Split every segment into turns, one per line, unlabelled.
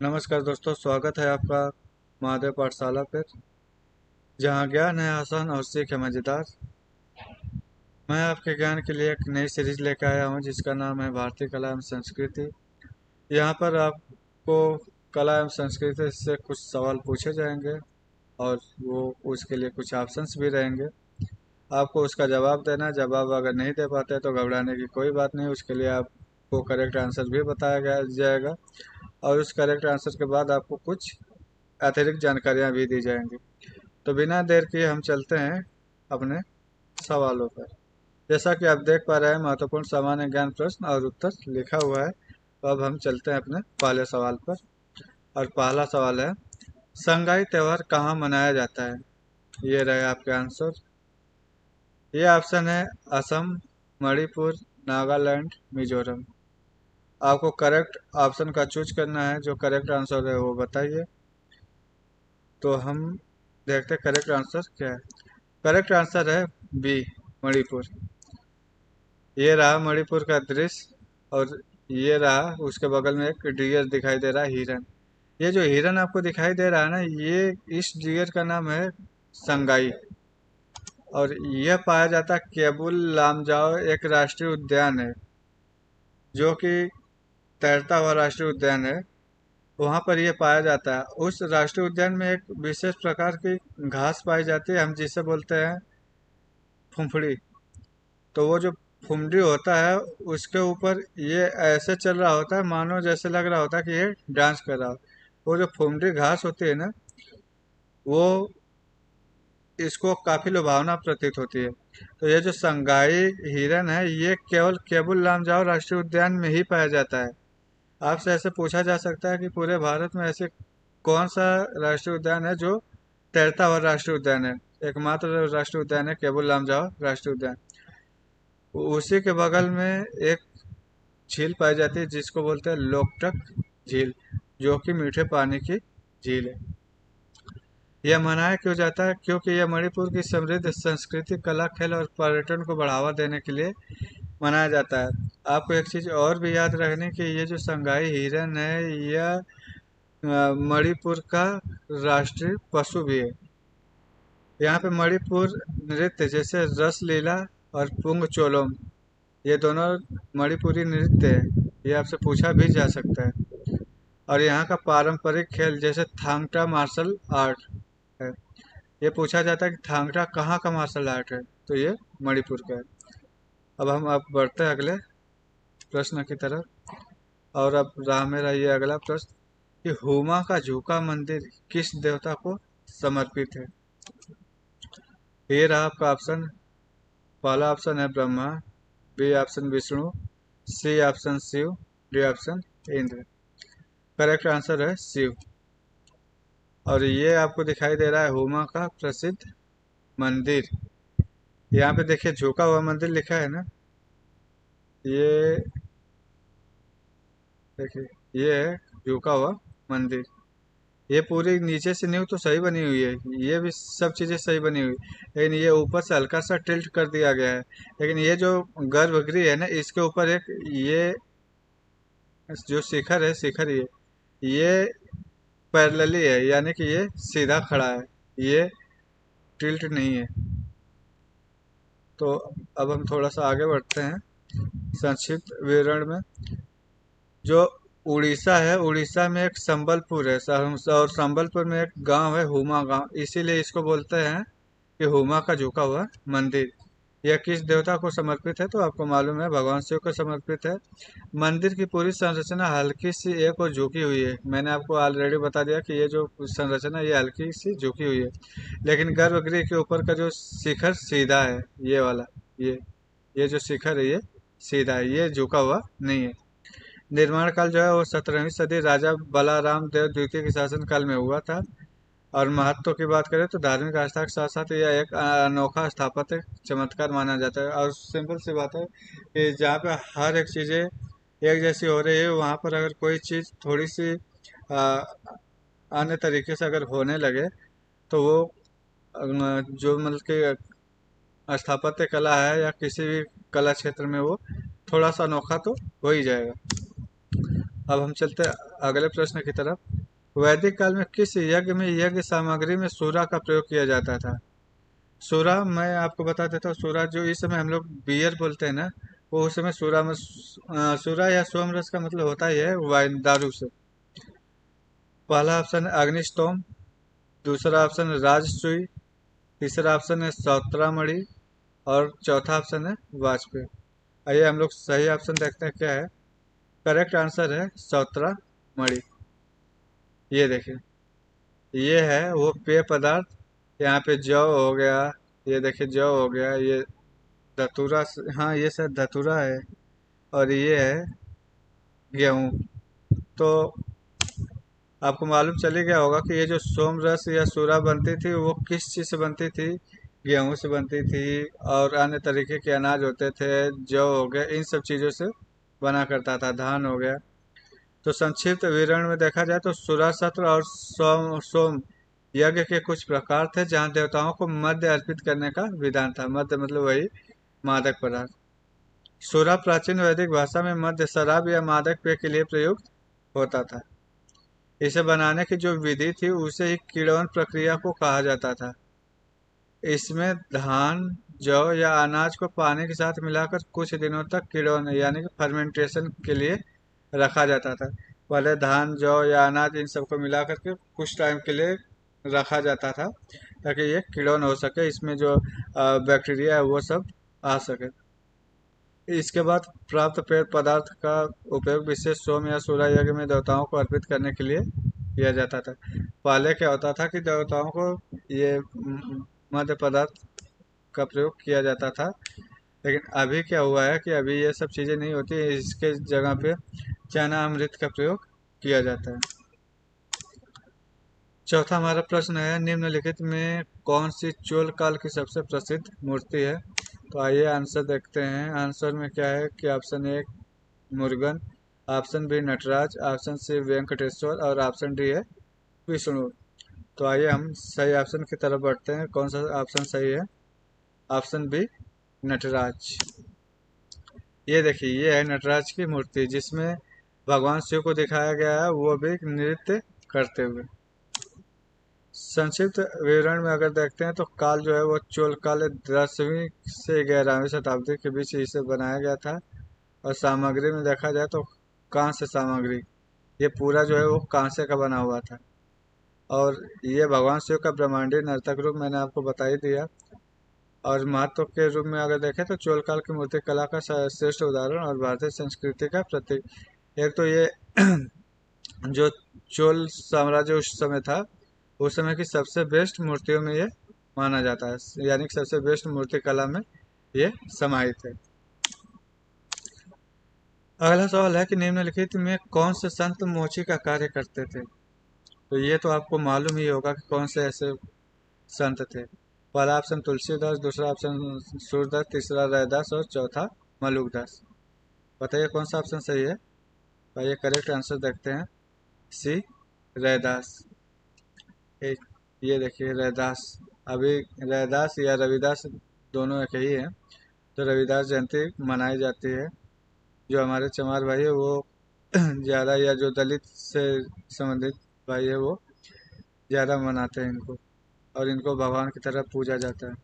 नमस्कार दोस्तों, स्वागत है आपका महादेव पाठशाला पर, जहाँ ज्ञान है आसान और सीख है मज़ेदार। मैं आपके ज्ञान के लिए एक नई सीरीज लेकर आया हूँ जिसका नाम है भारतीय कला एवं संस्कृति। यहाँ पर आपको कला एवं संस्कृति से कुछ सवाल पूछे जाएंगे और वो उसके लिए कुछ ऑप्शंस भी रहेंगे। आपको उसका जवाब देना है। जवाब अगर नहीं दे पाते तो घबराने की कोई बात नहीं, उसके लिए आपको करेक्ट आंसर भी बताया गया जाएगा और उस करेक्ट आंसर के बाद आपको कुछ अतिरिक्त जानकारियाँ भी दी जाएंगी। तो बिना देर किए हम चलते हैं अपने सवालों पर। जैसा कि आप देख पा रहे हैं, महत्वपूर्ण सामान्य ज्ञान प्रश्न और उत्तर लिखा हुआ है। तो अब हम चलते हैं अपने पहले सवाल पर। और पहला सवाल है, संगाई त्योहार कहाँ मनाया जाता है? ये रहे आपके आंसर। ये ऑप्शन है असम, मणिपुर, नागालैंड, मिजोरम। आपको करेक्ट ऑप्शन का चूज करना है। जो करेक्ट आंसर है वो बताइए। तो हम देखते हैं करेक्ट आंसर क्या है। करेक्ट आंसर है बी, मणिपुर। ये रहा मणिपुर का दृश्य और ये रहा उसके बगल में एक डियर दिखाई दे रहा है, हिरन। ये जो हिरन आपको दिखाई दे रहा है ना, ये इस डियर का नाम है संगाई। और यह पाया जाता है केबुल लामजाओ, एक राष्ट्रीय उद्यान है जो कि तैरता हुआ राष्ट्रीय उद्यान है। वहाँ पर यह पाया जाता है। उस राष्ट्रीय उद्यान में एक विशेष प्रकार की घास पाई जाती है, हम जिसे बोलते हैं फुम्फड़ी। तो वो जो फुमडी होता है उसके ऊपर ये ऐसे चल रहा होता है मानो जैसे लग रहा होता है कि ये डांस कर रहा हो। वो जो फुमडी घास होती है ना, वो इसको काफी लुभावना प्रतीत होती है। तो ये जो संगाई हिरन है, ये केवल केबुल लामजाओ राष्ट्रीय उद्यान में ही पाया जाता है। आपसे ऐसे पूछा जा सकता है कि पूरे भारत में ऐसे कौन सा राष्ट्रीय उद्यान है जो तैरता हुआ राष्ट्रीय उद्यान है? एकमात्र राष्ट्रीय उद्यान है केबुल लामजाओ राष्ट्रीय उद्यान। उसी के बगल में एक झील पाई जाती है जिसको बोलते हैं लोकटक झील, जो कि मीठे पानी की झील है। यह मनाया क्यों जाता है? क्योंकि यह मणिपुर की समृद्ध संस्कृति, कला, खेल और पर्यटन को बढ़ावा देने के लिए मनाया जाता है। आपको एक चीज और भी याद रखने की, ये जो संगाई हिरन है, यह मणिपुर का राष्ट्रीय पशु भी है। यहाँ पे मणिपुर नृत्य जैसे रस लीला और पुंग चोलोम, ये दोनों मणिपुरी नृत्य है। ये आपसे पूछा भी जा सकता है। और यहाँ का पारंपरिक खेल जैसे थांगटा मार्शल आर्ट है। ये पूछा जाता है कि थांगटा कहाँ का मार्शल आर्ट है? तो ये मणिपुर का है। अब हम अब बढ़ते हैं अगले प्रश्न की तरफ। और अब रहा मेरा ये अगला प्रश्न कि हुमा का झूका मंदिर किस देवता को समर्पित है? ये रहा आपका ऑप्शन। पहला ऑप्शन है Brahma, B option Vishnu, C option Shiv, D option Indra. Correct answer है शिव। और ये आपको दिखाई दे रहा है हुमा का प्रसिद्ध मंदिर। यहाँ पे देखिए झुका हुआ मंदिर लिखा है ना, ये देखिए, ये है झुका हुआ मंदिर। ये पूरी नीचे से नींव तो सही बनी हुई है, ये भी सब चीजें सही बनी हुई, लेकिन ये ऊपर से हल्का सा टिल्ट कर दिया गया है। लेकिन ये जो गर्भगृह है ना, इसके ऊपर एक ये जो शिखर है, शिखर ये पैरेलली है, यानी कि ये सीधा खड़ा है, ये टिल्ट नहीं है। तो अब हम थोड़ा सा आगे बढ़ते हैं संक्षिप्त विवरण में। जो उड़ीसा है, उड़ीसा में एक संबलपुर है, और संबलपुर में एक गांव है हुमा गांव, इसीलिए इसको बोलते हैं कि हुमा का झुका हुआ मंदिर। यह किस देवता को समर्पित है? तो आपको मालूम है भगवान शिव को समर्पित है। मंदिर की पूरी संरचना हल्की सी एक और झुकी हुई है। मैंने आपको ऑलरेडी बता दिया कि ये जो संरचना ये हल्की सी झुकी हुई है, लेकिन गर्भगृह के ऊपर का जो शिखर सीधा है, ये वाला, ये जो शिखर है ये सीधा है, ये झुका हुआ नहीं है। निर्माण काल जो है वो 17वीं सदी राजा बलाराम देव द्वितीय के शासन काल में हुआ था। और महत्व की बात करें तो धार्मिक आस्था के साथ साथ यह एक अनोखा स्थापत्य चमत्कार माना जाता है। और सिंपल सी बात है कि जहाँ पे हर एक चीज़ें एक जैसी हो रही है, वहाँ पर अगर कोई चीज़ थोड़ी सी अन्य तरीके से अगर होने लगे तो वो जो मतलब कि स्थापत्य कला है या किसी भी कला क्षेत्र में वो थोड़ा सा अनोखा तो हो ही जाएगा। अब हम चलते अगले प्रश्न की तरफ। वैदिक काल में किस यज्ञ में यज्ञ सामग्री में सूरा का प्रयोग किया जाता था? सूरा मैं आपको बता देता हूँ। सूरा जो इस समय हम लोग बियर बोलते हैं ना, वो उस समय सूरा में सूरा या सोम रस का मतलब होता ही है वाइन दारू से। पहला ऑप्शन है अग्निष्टोम, दूसरा ऑप्शन है राजसूय, तीसरा ऑप्शन है सौत्रामणि और चौथा ऑप्शन है वाजपेयी। आइए हम लोग सही ऑप्शन देखते हैं क्या है। करेक्ट आंसर है सौत्रामणि। ये देखिए, ये है वो पेय पदार्थ। यहाँ पे जौ हो गया, ये देखिए जौ हो गया, ये धतूरा, हाँ ये शायद धतूरा है, और ये है गेहूं। तो आपको मालूम चल ही गया होगा कि ये जो सोम रस या सूरा बनती थी वो किस चीज़ से बनती थी। गेहूं से बनती थी, और अन्य तरीके के अनाज होते थे, जौ हो गया, इन सब चीज़ों से बना करता था, धान हो गया। तो संक्षिप्त विवरण में देखा जाए तो सूरा सत्र और सोम यज्ञ के कुछ प्रकार थे जहाँ देवताओं को मद्य अर्पित करने का विधान था। मद्य मतलब वही मादक पदार्थ। सूरा प्राचीन वैदिक भाषा में मद्य शराब या मादक पेय के लिए प्रयुक्त होता था। इसे बनाने की जो विधि थी उसे ही किण्वन प्रक्रिया को कहा जाता था। इसमें धान, जौ या अनाज को पानी के साथ मिलाकर कुछ दिनों तक किण्वन यानी कि फर्मेंटेशन के लिए रखा जाता था। पहले धान, जौ या अनाज इन सबको मिला करके कुछ टाइम के लिए रखा जाता था ताकि ये किण्वन हो सके, इसमें जो बैक्टीरिया है वो सब आ सके। इसके बाद प्राप्त पेय पदार्थ का उपयोग विशेष सोम या सूरा यज्ञ में देवताओं को अर्पित करने के लिए किया जाता था। पहले क्या होता था कि देवताओं को ये मद्य पदार्थ का प्रयोग किया जाता था, लेकिन अभी क्या हुआ है कि अभी ये सब चीज़ें नहीं होती, इसके जगह पे चना अमृत का प्रयोग किया जाता है। चौथा हमारा प्रश्न है, निम्नलिखित में कौन सी चोल काल की सबसे प्रसिद्ध मूर्ति है? तो आइए आंसर देखते हैं। आंसर में क्या है कि option A Murugan, option B Nataraj, option C Venkateshwara और ऑप्शन डी है विष्णु। तो आइए हम सही ऑप्शन की तरफ बढ़ते हैं। कौन सा ऑप्शन सही है? Option B Nataraj. ये देखिए, ये है नटराज की मूर्ति जिसमें भगवान शिव को दिखाया गया है, वो भी नृत्य करते हुए। संक्षिप्त विवरण में अगर देखते हैं तो काल जो है वो चोल काल 10वीं से 11वीं शताब्दी के बीच इसे बनाया गया था। और सामग्री में देखा जाए तो कांस्य सामग्री, ये पूरा जो है वो कांस्य का बना हुआ था। और ये भगवान शिव का ब्रह्मांडीय नर्तक रूप मैंने आपको बता ही दिया। और महत्व के रूप में अगर देखें तो चोल काल की मूर्ति कला का श्रेष्ठ उदाहरण और भारतीय संस्कृति का प्रतीक। एक तो ये जो चोल साम्राज्य उस समय था, उस समय की सबसे बेस्ट मूर्तियों में ये माना जाता है, यानी कि सबसे बेस्ट मूर्ति कला में ये समाहित है। अगला सवाल है कि निम्नलिखित में कौन से संत मोची का कार्य करते थे? तो ये तो आपको मालूम ही होगा कि कौन से ऐसे संत थे। पहला ऑप्शन तुलसीदास, दूसरा ऑप्शन सूरदास, तीसरा रैदास और चौथा मलुकदास। बताइए कौन सा ऑप्शन सही है? आइए करेक्ट आंसर देखते हैं। सी रैदास। एक, ये देखिए रैदास। अभी रैदास या रविदास दोनों एक ही हैं। तो रविदास जयंती मनाई जाती है। जो हमारे चमार भाई है वो ज़्यादा, या जो दलित से संबंधित भाई है वो ज़्यादा मनाते हैं इनको, और इनको भगवान की तरह पूजा जाता है।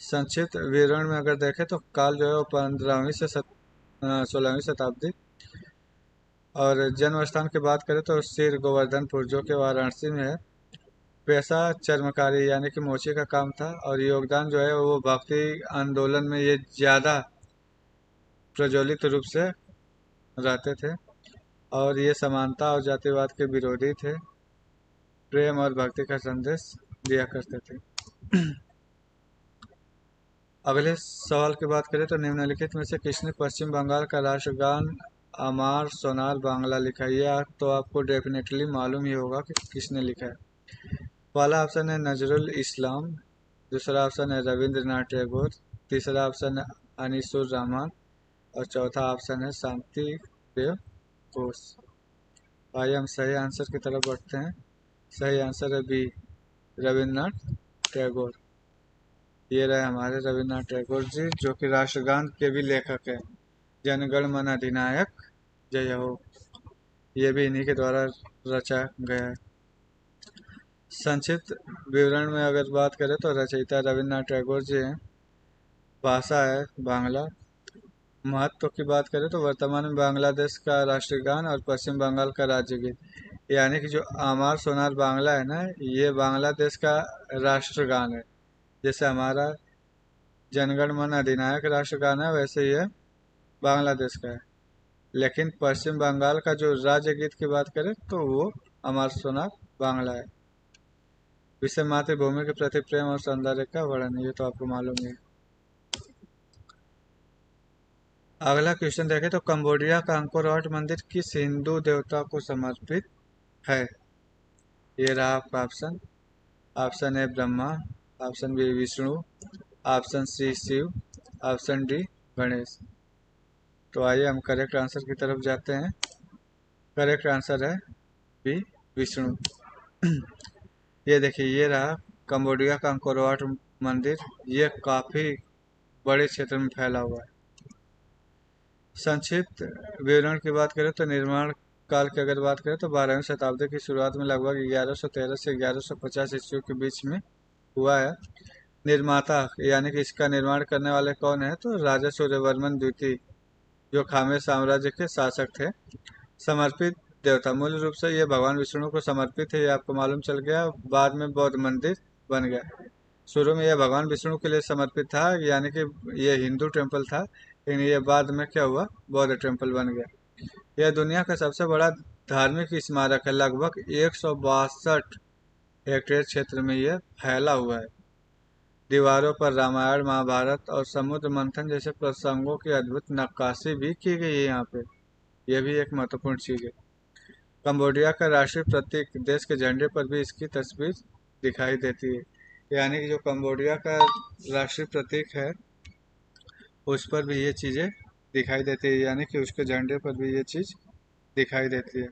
संक्षिप्त विवरण में अगर देखें तो काल जो है वो 15वीं से 16वीं शताब्दी। और जन्म स्थान की बात करें तो सिर गोवर्धनपुर जो कि वाराणसी में है। पेशा चर्मकारी यानी कि मोची का काम था, और योगदान जो है वो भक्ति आंदोलन में ये ज़्यादा प्रज्वलित रूप से रहते थे। और ये समानता और जातिवाद के विरोधी थे, प्रेम और भक्ति का संदेश दिया करते थे। अगले सवाल की बात करें तो निम्नलिखित में से किसने पश्चिम बंगाल का राष्ट्रगान अमार सोनार बांग्ला लिखा है? यह तो आपको डेफिनेटली मालूम ही होगा कि किसने लिखा है। पहला ऑप्शन है नजरुल इस्लाम, दूसरा ऑप्शन है रविंद्रनाथ टैगोर, तीसरा ऑप्शन है अनीसुर रहमान और चौथा ऑप्शन है शांति देव घोष। आइए हम सही आंसर की तरफ बढ़ते हैं। सही आंसर है बी, रविंद्रनाथ टैगोर। ये रहे हमारे रविन्द्रनाथ टैगोर जी, जो कि राष्ट्रगान के भी लेखक हैं। जनगण मन अधिनायक जय हो, ये भी इन्हीं के द्वारा रचा गया है। संक्षिप्त विवरण में अगर बात करें तो रचयिता रविन्द्रनाथ टैगोर जी हैं। भाषा है बांग्ला। महत्व की बात करें तो वर्तमान में बांग्लादेश का राष्ट्रीय गान और पश्चिम बंगाल का राज्य गीत, यानी कि जो आमार सोनार बांग्ला है ना, ये बांग्लादेश का राष्ट्रगान है। जैसे हमारा जनगण मन अधिनायक राष्ट्रगान है, वैसे ये बांग्लादेश का है। लेकिन पश्चिम बंगाल का जो राज्य गीत की बात करें तो वो अमर सोनार बांग्ला है। विषय मातृभूमि के प्रति प्रेम और सौंदर्य का वर्णन, ये तो आपको मालूम ही है। अगला क्वेश्चन देखें तो कंबोडिया का अंकोर वाट मंदिर किस हिंदू देवता को समर्पित है? ये रहा आपका option. Option A Brahma, option B Vishnu, option C Shiv, option D Ganesh. तो आइए हम करेक्ट आंसर की तरफ जाते हैं। करेक्ट आंसर है बी विष्णु। ये देखिए, ये रहा कंबोडिया का अंकोर वाट मंदिर। ये काफी बड़े क्षेत्र में फैला हुआ है। संक्षिप्त विवरण की बात करें तो निर्माण काल की अगर बात करें तो 12वीं शताब्दी की शुरुआत में लगभग 1113 से 1150 ईस्वी के बीच में हुआ है। निर्माता यानी कि इसका निर्माण करने वाले कौन है तो राजा सूर्यवर्मन द्वितीय, जो खामे साम्राज्य के शासक थे। समर्पित देवता, मूल रूप से ये भगवान विष्णु को समर्पित है, ये आपको मालूम चल गया। बाद में बौद्ध मंदिर बन गया। शुरू में यह भगवान विष्णु के लिए समर्पित था, यानी कि ये हिंदू टेम्पल था, लेकिन ये बाद में क्या हुआ, बौद्ध टेम्पल बन गया। यह दुनिया का सबसे बड़ा धार्मिक स्मारक है। लगभग 162 हेक्टेयर क्षेत्र में यह फैला हुआ है। दीवारों पर रामायण, महाभारत और समुद्र मंथन जैसे प्रसंगों की अद्भुत नक्काशी भी की गई है यहाँ पे। यह भी एक महत्वपूर्ण चीज है। कंबोडिया का राष्ट्रीय प्रतीक, देश के झंडे पर भी इसकी तस्वीर दिखाई देती है। यानी कि जो कंबोडिया का राष्ट्रीय प्रतीक है उस पर भी ये चीजें दिखाई देती है, यानी कि उसके झंडे पर भी ये चीज दिखाई देती है।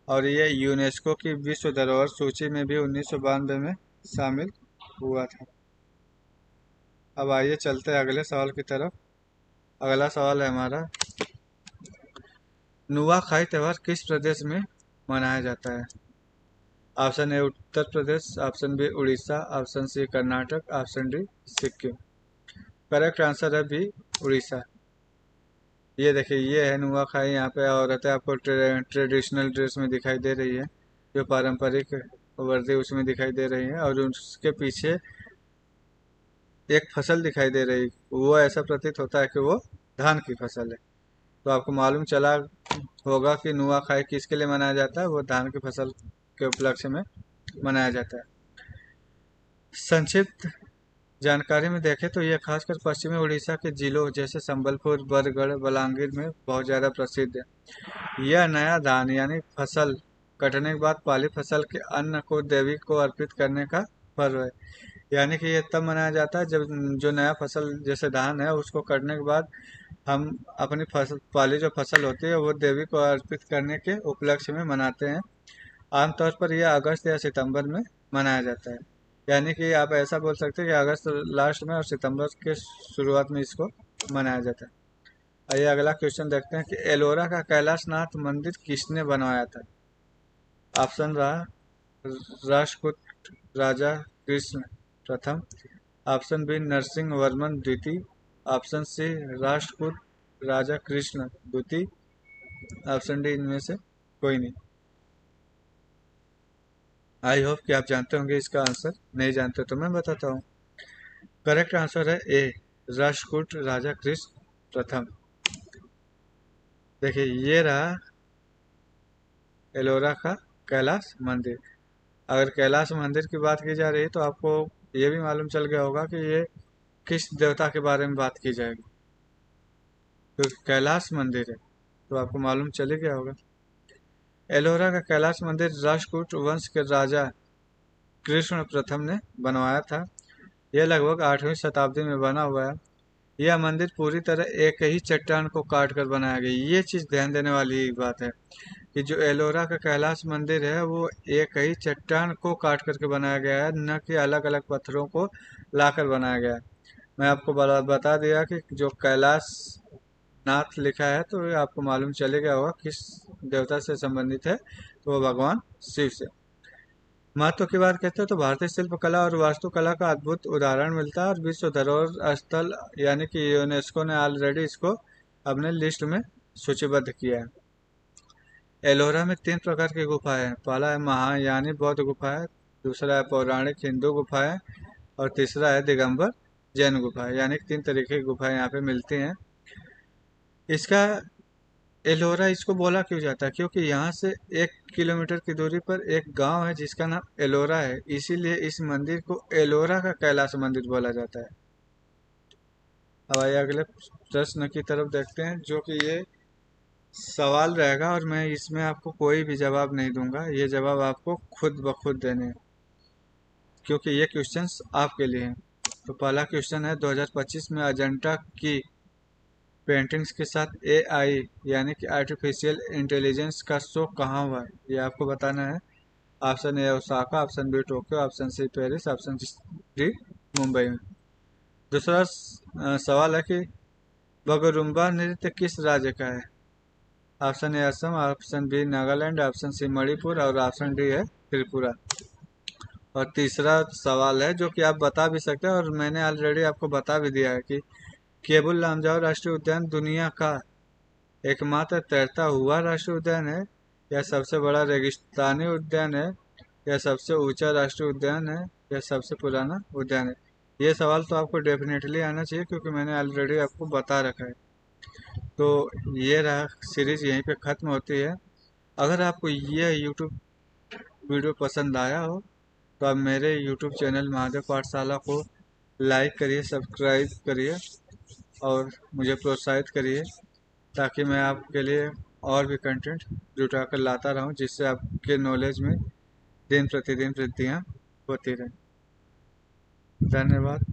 और ये यूनेस्को की विश्व धरोहर सूची में भी 1992 में शामिल हुआ था। अब आइए चलते हैं अगले सवाल की तरफ। अगला सवाल है हमारा, नुआखाई त्यौहार किस प्रदेश में मनाया जाता है? Option A Uttar Pradesh, option B Orissa, option C Karnataka, option D Sikkim. Correct answer है बी उड़ीसा। ये देखिए, ये है नुआखाई। यहाँ पे औरतें आपको ट्रेडिशनल ड्रेस में दिखाई दे रही है, जो पारंपरिक वर्दी उसमें दिखाई दे रही है, और उसके पीछे एक फसल दिखाई दे रही, वो ऐसा प्रतीत होता है कि वो धान की फसल है। तो आपको मालूम चला होगा कि नुआखाई किसके लिए मनाया जाता है, वो धान की फसल के उपलक्ष्य में मनाया जाता है। संक्षिप्त जानकारी में देखें तो यह खासकर पश्चिमी उड़ीसा के जिलों जैसे संबलपुर, बरगढ़, बलांगीर में बहुत ज़्यादा प्रसिद्ध है। यह नया धान यानी फसल कटने के बाद पाली फसल के अन्न को देवी को अर्पित करने का पर्व है। यानी कि ये तब मनाया जाता है जब जो नया फसल जैसे धान है उसको कटने के बाद हम अपनी फसल पाली जो फसल होती है वो देवी को अर्पित करने के उपलक्ष्य में मनाते हैं। आमतौर पर यह अगस्त या सितंबर में मनाया जाता है। यानी कि आप ऐसा बोल सकते हैं कि अगस्त लास्ट में और सितंबर के शुरुआत में इसको मनाया जाता है। आइए अगला क्वेश्चन देखते हैं कि एलोरा का कैलाशनाथ मंदिर किसने बनवाया था? ऑप्शन रहा राष्ट्रकूट राजा कृष्ण प्रथम, ऑप्शन बी नरसिंह वर्मन द्वितीय, ऑप्शन सी राष्ट्रकूट राजा कृष्ण द्वितीय, ऑप्शन डी इनमें से कोई नहीं। आई होप कि आप जानते होंगे इसका आंसर। नहीं जानते तो मैं बताता हूँ। करेक्ट आंसर है ए राष्ट्रकूट राजा कृष्ण प्रथम। देखिए, ये रहा एलोरा का कैलाश मंदिर। अगर कैलाश मंदिर की बात की जा रही है तो आपको ये भी मालूम चल गया होगा कि ये किस देवता के बारे में बात की जाएगी, क्योंकि कैलाश मंदिर है तो आपको मालूम चल ही गया होगा। एलोरा का कैलाश मंदिर राष्ट्रकूट वंश के राजा कृष्ण प्रथम ने बनवाया था। यह लगभग 8वीं शताब्दी में बना हुआ है। यह मंदिर पूरी तरह एक ही चट्टान को काट कर बनाया गया। ये चीज़ ध्यान देने वाली बात है कि जो एलोरा का कैलाश मंदिर है वो एक ही चट्टान को काट करके बनाया गया है, न कि अलग अलग पत्थरों को लाकर बनाया गया है। मैं आपको बता दिया कि जो कैलाश नाथ लिखा है तो ये आपको मालूम चले गया होगा किस देवता से संबंधित है, तो वो भगवान शिव से। महत्व की बात कहते हैं तो भारतीय शिल्पकला और वास्तुकला का अद्भुत उदाहरण मिलता है, और विश्व धरोहर स्थल यानी कि यूनेस्को ने ऑलरेडी इसको अपने लिस्ट में सूचीबद्ध किया है। एलोरा में 3 प्रकार की गुफाएं हैं। पहला है महायानी बौद्ध गुफाएं, दूसरा है पौराणिक हिंदू गुफाएं, और तीसरा है दिगंबर जैन गुफाएं। यानी कि 3 तरीके की गुफाएं यहाँ पे मिलती हैं। इसका एलोरा इसको बोला क्यों जाता है, क्योंकि यहाँ से 1 किलोमीटर की दूरी पर एक गांव है जिसका नाम एलोरा है, इसीलिए इस मंदिर को एलोरा का कैलाश मंदिर बोला जाता है। अब आइए अगले प्रश्न की तरफ देखते हैं, जो कि ये सवाल रहेगा और मैं इसमें आपको कोई भी जवाब नहीं दूंगा, ये जवाब आपको खुद ब खुद देने हैं, क्योंकि ये क्वेश्चंस आपके लिए हैं। तो पहला क्वेश्चन है, 2025 में अजंता की पेंटिंग्स के साथ एआई यानी कि आर्टिफिशियल इंटेलिजेंस का शो कहाँ हुआ है, ये आपको बताना है। Option A Osaka, option B Tokyo, option C Paris, option D Mumbai में। दूसरा सवाल है कि बगरुम्बा नृत्य किस राज्य का है। Option A Assam, option B Nagaland, option C Manipur, और ऑप्शन डी है त्रिपुरा। और तीसरा सवाल है जो कि आप बता भी सकते हैं और मैंने ऑलरेडी आपको बता भी दिया है कि केबुल लामजाओ राष्ट्रीय उद्यान दुनिया का एकमात्र तैरता हुआ राष्ट्रीय उद्यान है, या सबसे बड़ा रेगिस्तानी उद्यान है, या सबसे ऊंचा राष्ट्रीय उद्यान है, या सबसे पुराना उद्यान है। ये सवाल तो आपको डेफिनेटली आना चाहिए क्योंकि मैंने ऑलरेडी आपको बता रखा है। तो ये रहा, सीरीज यहीं पे ख़त्म होती है। अगर आपको ये यूट्यूब वीडियो पसंद आया हो तो आप मेरे यूट्यूब चैनल महादेव पाठशाला को लाइक करिए, सब्सक्राइब करिए और मुझे प्रोत्साहित करिए, ताकि मैं आपके लिए और भी कंटेंट जुटा कर लाता रहूं, जिससे आपके नॉलेज में दिन प्रतिदिन वृद्धियाँ होती रहें। धन्यवाद।